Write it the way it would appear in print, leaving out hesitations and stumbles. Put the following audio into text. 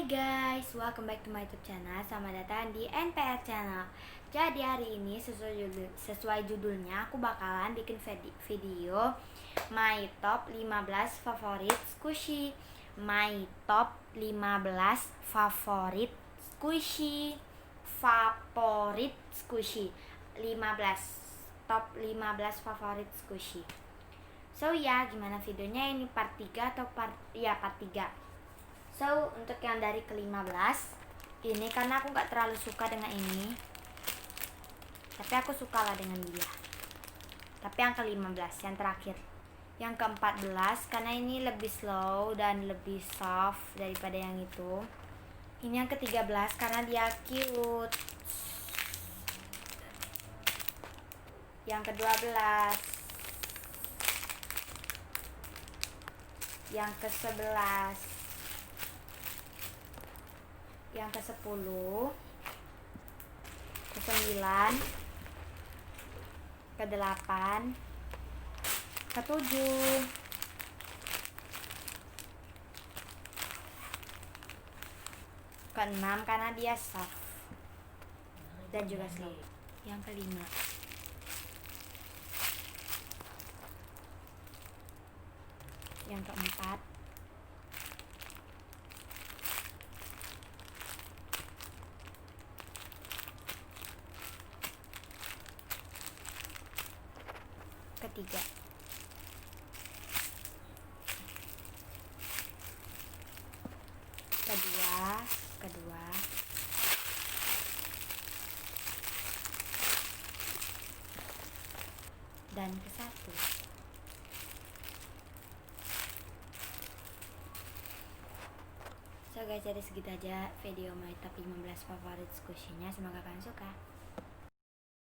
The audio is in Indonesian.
Guys, welcome back to my YouTube channel. Selamat datang di NPR channel. Jadi hari ini sesuai judulnya aku bakalan bikin video My Top 15 Favorit Squishy. My Top 15 Favorit Squishy. Favorit Squishy 15 Top 15 Favorit Squishy. So ya, gimana videonya? Ini part 3 atau part 3. So, untuk yang dari ke-15 ini karena aku gak terlalu suka dengan ini, tapi aku suka lah dengan dia. Tapi yang ke-15, yang terakhir. Yang ke-14 karena ini lebih slow dan lebih soft daripada yang itu. Ini yang ke-13 karena dia cute. Yang ke-12, yang ke-11, yang ke-10, ke-9, ke-8, ke-7, ke-6 karena dia soft dan juga slow. Yang ke-5, yang ke-4, ke-3, kedua, dan ke-1. So guys, jadi segitu aja video my top 15 favorit squishy-nya. Semoga kalian suka.